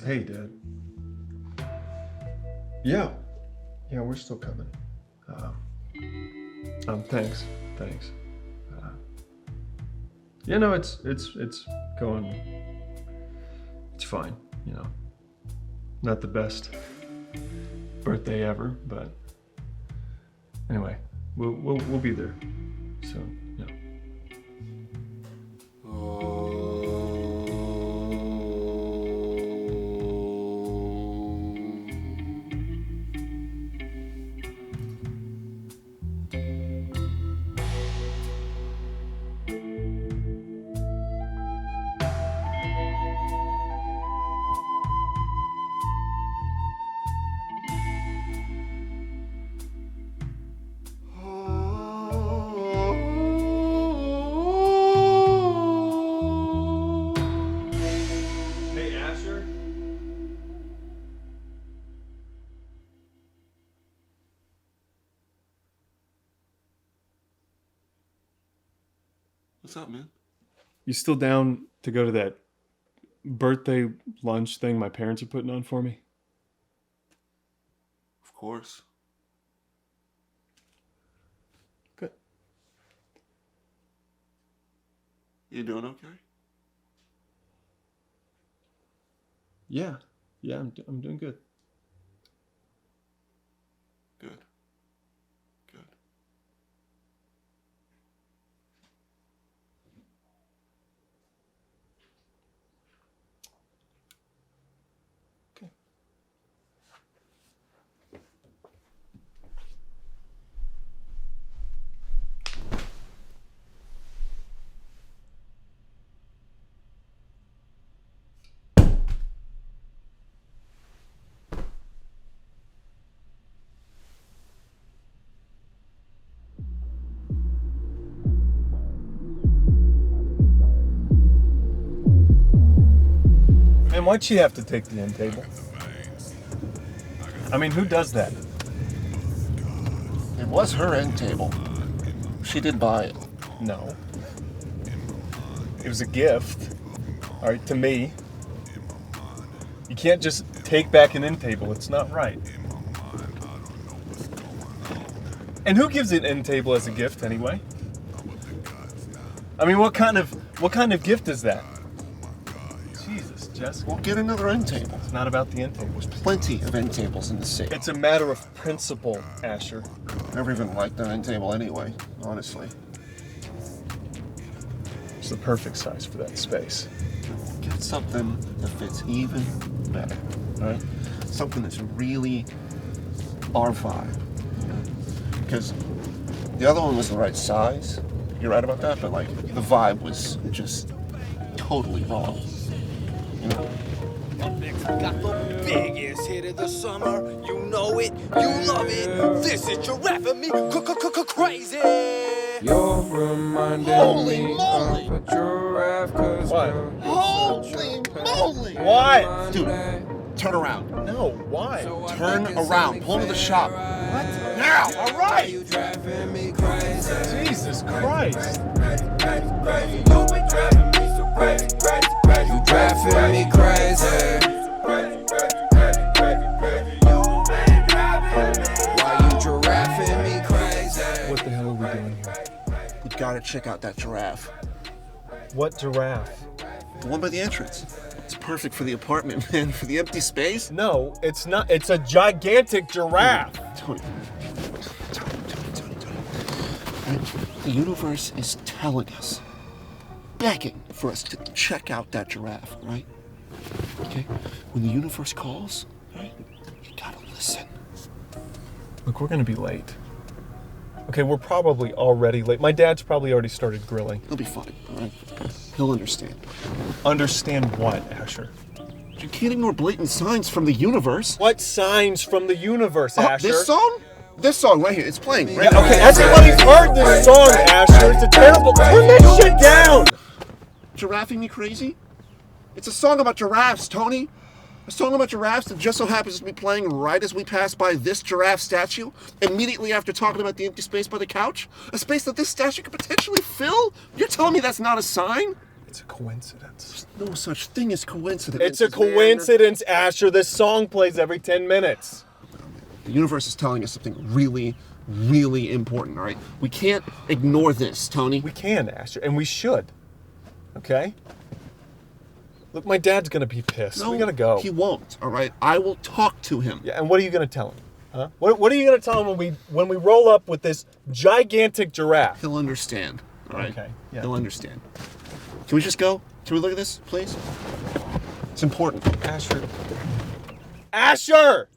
Hey, Dad. Yeah, we're still coming. Thanks. Yeah, no, it's going. It's fine. You know, not the best birthday ever, but anyway, we'll be there soon. Yeah. What's up, man? You still down to go to that birthday lunch thing my parents are putting on for me? Of course. Good. You doing okay? Yeah, I'm doing good. Good. Good. Okay. And why'd she have to take the end table? I mean, who does that? It was her end table. She did buy it. No. It was a gift, all right, to me. You can't just take back an end table. It's not right. And who gives an end table as a gift anyway? I mean, what kind of gift is that? Jesus, Jess. We'll get another end table. It's not about the end table. There's plenty of end tables in the city. It's a matter of principle, Asher. Never even liked an end table anyway, honestly. It's the perfect size for that space. Get something that fits even better, all right? Something that's really our vibe. Because the other one was the right size. You're right about that, but like the vibe was just totally wrong. You know? Got the biggest hit of the summer. You know it, you love it. This is Giraffing me crazy. You're reminding Holy me moly! of a giraffe, 'cause What? you're Holy moly! What? Dude, turn around. No, why? Turn around. Pull to the shop. What? Now! All right. You driving me crazy. Jesus Christ. You be driving me so crazy, crazy, crazy. You driving me crazy. Why you giraffing me crazy? What the hell are we doing here? We gotta check out that giraffe. What giraffe? The one by the entrance. It's perfect for the apartment, man. For the empty space. No, it's not. It's a gigantic giraffe. Tony. Tony. Right? The universe is telling us, begging for us to check out that giraffe, right? Okay? When the universe calls, right, you gotta listen. Look, we're gonna be late. Okay, we're probably already late. My dad's probably already started grilling. He'll be fine, all right? He'll understand. Understand what, Asher? You can't ignore blatant signs from the universe. What signs from the universe, Asher? This song? This song right here. It's playing right Yeah, now. okay, everybody's heard this song, Asher. It's a terrible. Turn that shit down! Giraffing me crazy? It's a song about giraffes, Tony. A song about giraffes that just so happens to be playing right as we pass by this giraffe statue, immediately after talking about the empty space by the couch. A space that this statue could potentially fill? You're telling me that's not a sign? It's a coincidence. No such thing as coincidence. It's a coincidence, Asher. This song plays every 10 minutes. The universe is telling us something really, really important, all right? We can't ignore this, Tony. We can, Asher, and we should. Okay? Look, my dad's gonna be pissed. No, we gotta go. He won't, all right? I will talk to him. Yeah, and what are you gonna tell him? Huh? What are you gonna tell him when we roll up with this gigantic giraffe? He'll understand, all right? Okay, yeah. He'll understand. Can we just go? Can we look at this, please? It's important. Asher. Asher!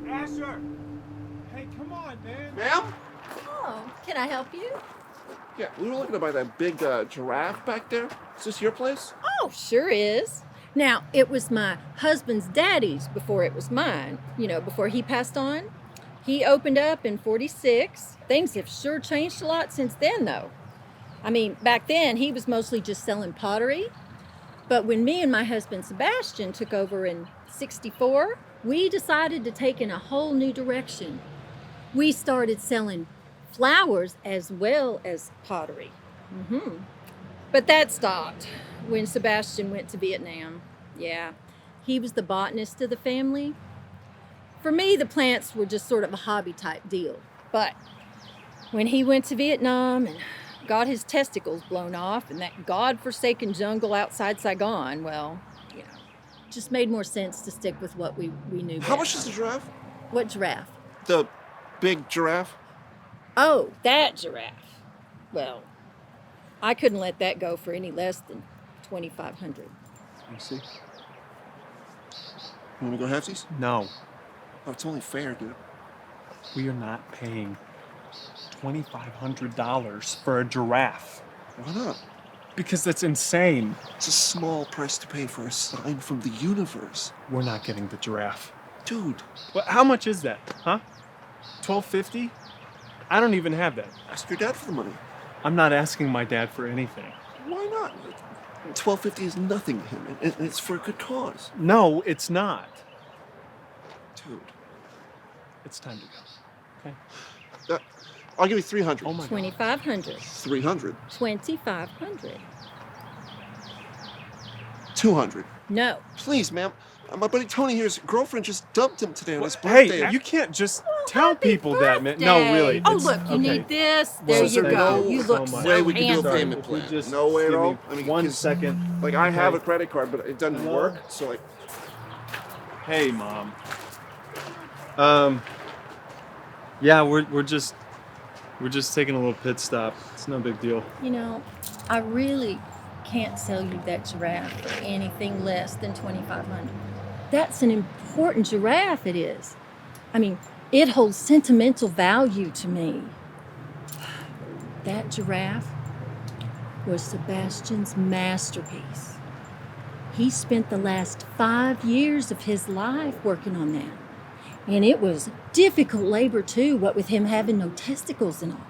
Asher! Hey, come on, man. Ma'am? Oh, can I help you? Yeah, we were looking to buy that big giraffe back there. Is this your place? Oh, sure is. Now, it was my husband's daddy's before it was mine, before he passed on. He opened up in 46. Things have sure changed a lot since then, though. I mean, back then, he was mostly just selling pottery. But when me and my husband Sebastian took over in 64, we decided to take in a whole new direction. We started selling flowers as well as pottery. But that stopped when Sebastian went to Vietnam. Yeah, he was the botanist of the family. For me, the plants were just sort of a hobby type deal. But when he went to Vietnam and got his testicles blown off in that godforsaken jungle outside Saigon, well, just made more sense to stick with what we knew. How best. much is the giraffe? What giraffe? The big giraffe? Oh, that giraffe. Well, I couldn't let that go for any less than $2,500. Let me see. You want to go halfsies? No, Oh, it's only fair, dude. we are not paying $2,500 for a giraffe. Why not? Because that's insane. It's a small price to pay for a sign from the universe. We're not getting the giraffe. Dude, Well, how much is that? Huh? $1,250? I don't even have that. ask your dad for the money. I'm not asking my dad for anything. Why not? $1,250 is nothing to him, and it's for a good cause. No, it's not. Dude. It's time to go. Okay. I'll give you 300. Oh my God. 2,500. 300. 2,500. 200. No. Please, ma'am. My buddy Tony here's girlfriend just dumped him today on his birthday. Hey, you can't just tell people that, man. No, really. Oh, it's- look, you okay. need this. Well, There is you there go. no You look so so much. way we can do a handsome. payment If you plan? just No way at give all? me I mean, 1 'cause, second. Like, I have a Okay. credit card, but it doesn't Hello? work, so like... Hey, Mom. Yeah, we're just taking a little pit stop. It's no big deal. I really can't sell you that giraffe for anything less than $2,500. That's an important giraffe, it is. I mean, it holds sentimental value to me. That giraffe was Sebastian's masterpiece. He spent the last 5 years of his life working on that. And it was difficult labor too, what with him having no testicles and all.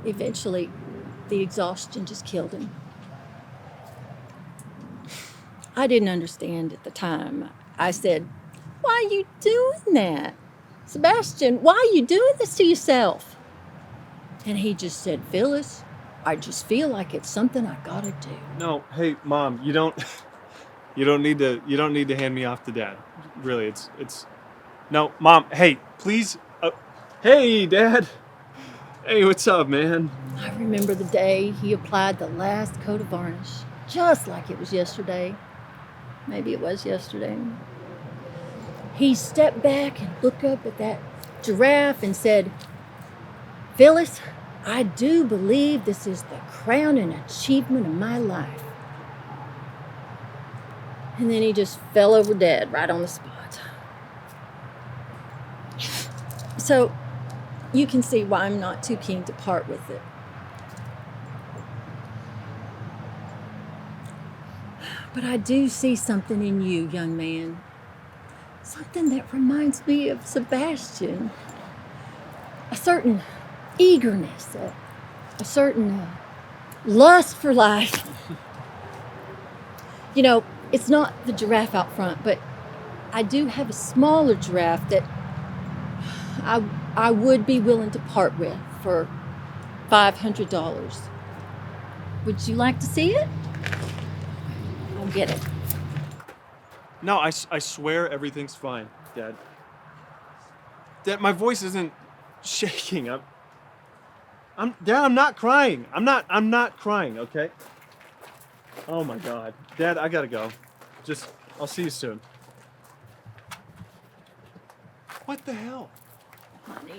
Eventually, the exhaustion just killed him. I didn't understand at the time. I said, "Why are you doing that? Sebastian, why are you doing this to yourself?" And he just said, "Phyllis, I just feel like it's something I gotta do." No, hey, Mom, you don't need to hand me off to Dad. Really, it's. No, Mom, hey, please. Hey, Dad. Hey, what's up, man? I remember the day he applied the last coat of varnish, just like it was yesterday. Maybe it was yesterday. He stepped back and looked up at that giraffe and said, "Phyllis, I do believe this is the crowning achievement of my life." And then he just fell over dead right on the spot. So you can see why I'm not too keen to part with it. But I do see something in you, young man. Something that reminds me of Sebastian. A certain eagerness, a certain lust for life. You know, it's not the giraffe out front, but I do have a smaller giraffe that I would be willing to part with for $500. Would you like to see it? I'll get it. No, I swear everything's fine, Dad. Dad, my voice isn't shaking. Dad, I'm not crying. I'm not crying, okay? Oh my God. Dad, I gotta go. I'll see you soon. What the hell? Honey,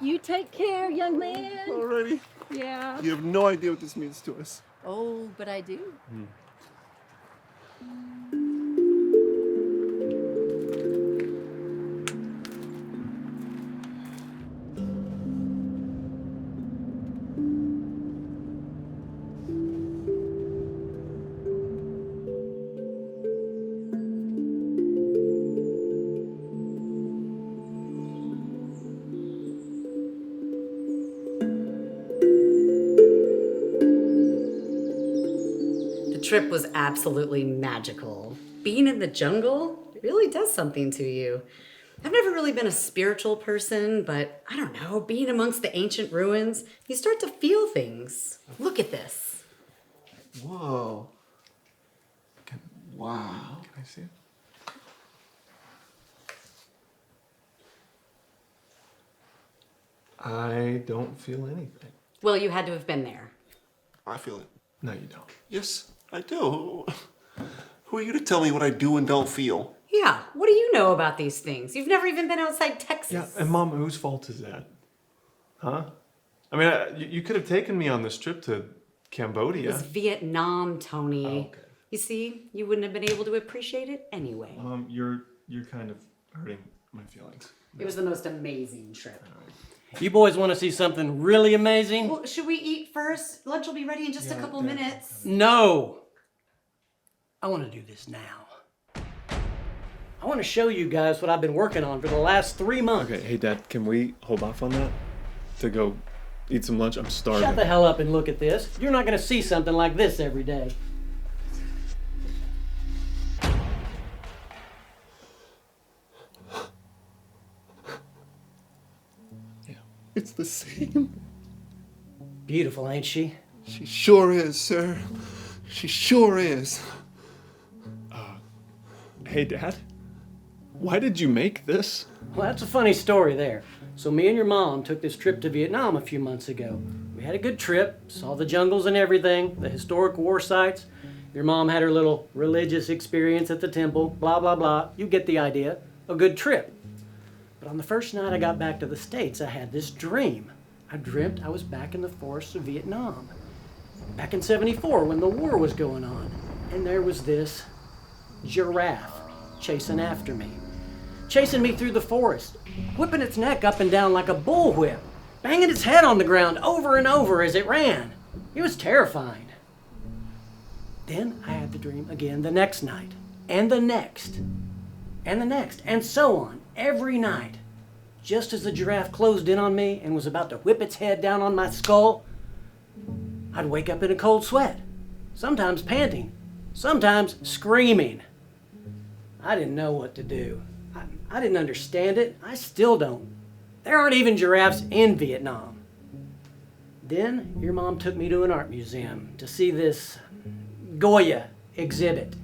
you take care, young man. Already? Yeah. You have no idea what this means to us. Oh, but I do. The trip was absolutely magical. Being in the jungle really does something to you. I've never really been a spiritual person, but I don't know, being amongst the ancient ruins, you start to feel things. Look at this. Whoa. Wow. Can I see it? I don't feel anything. Well, you had to have been there. I feel it. No, you don't. Yes, I do. Who are you to tell me what I do and don't feel? Yeah, what do you know about these things? You've never even been outside Texas. Yeah, and Mom, whose fault is that? Huh? I mean, you could have taken me on this trip to Cambodia. It's Vietnam, Tony. Oh, okay. You see, you wouldn't have been able to appreciate it anyway. You're kind of hurting my feelings. It was the most amazing trip. You boys want to see something really amazing? Well, should we eat first? Lunch will be ready in just a couple minutes. No. I want to do this now. I want to show you guys what I've been working on for the last 3 months. Okay, hey Dad, can we hold off on that? To go eat some lunch? I'm starving. Shut the hell up and look at this. You're not going to see something like this every day. It's the same. Beautiful, ain't she? She sure is, sir. She sure is. Hey Dad, why did you make this? Well, that's a funny story there. So me and your mom took this trip to Vietnam a few months ago. We had a good trip, saw the jungles and everything, the historic war sites. Your mom had her little religious experience at the temple, blah, blah, blah. You get the idea. A good trip. But on the first night I got back to the States, I had this dream. I dreamt I was back in the forests of Vietnam. Back in '74 when the war was going on. And there was this giraffe chasing after me. Chasing me through the forest, whipping its neck up and down like a bullwhip, banging its head on the ground over and over as it ran. It was terrifying. Then I had the dream again the next night, and the next, and the next, and so on, every night. Just as the giraffe closed in on me and was about to whip its head down on my skull, I'd wake up in a cold sweat, sometimes panting, sometimes screaming. I didn't know what to do. I didn't understand it. I still don't. There aren't even giraffes in Vietnam. Then your mom took me to an art museum to see this Goya exhibit.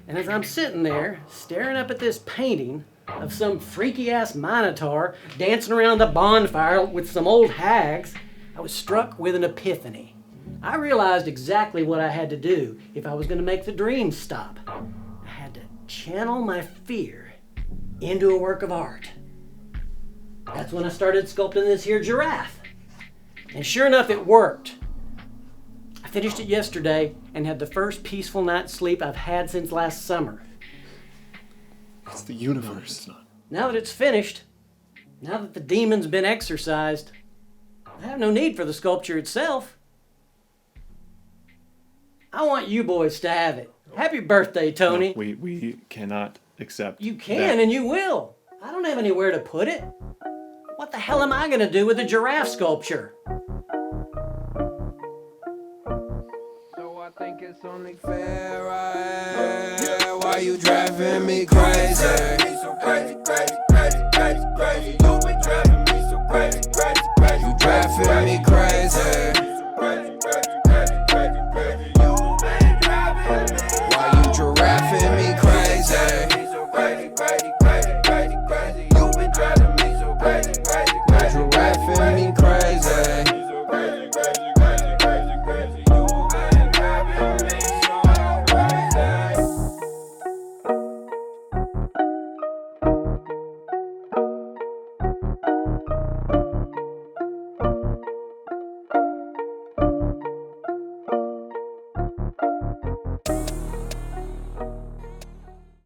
And as I'm sitting there staring up at this painting of some freaky-ass minotaur dancing around a bonfire with some old hags, I was struck with an epiphany. I realized exactly what I had to do if I was going to make the dream stop. I had to channel my fear into a work of art. That's when I started sculpting this here giraffe. And sure enough, it worked. I finished it yesterday and had the first peaceful night's sleep I've had since last summer. It's the universe. Now that it's finished, now that the demon's been exorcised, I have no need for the sculpture itself. I want you boys to have it. Happy birthday, Tony. No, we cannot accept. You can and you will. I don't have anywhere to put it. What the hell am I going to do with a giraffe sculpture? So I think it's only fair, why you driving me crazy? So crazy, crazy, crazy, crazy, crazy. You be driving me so crazy, crazy, crazy. You driving me crazy. So crazy, crazy, crazy, crazy.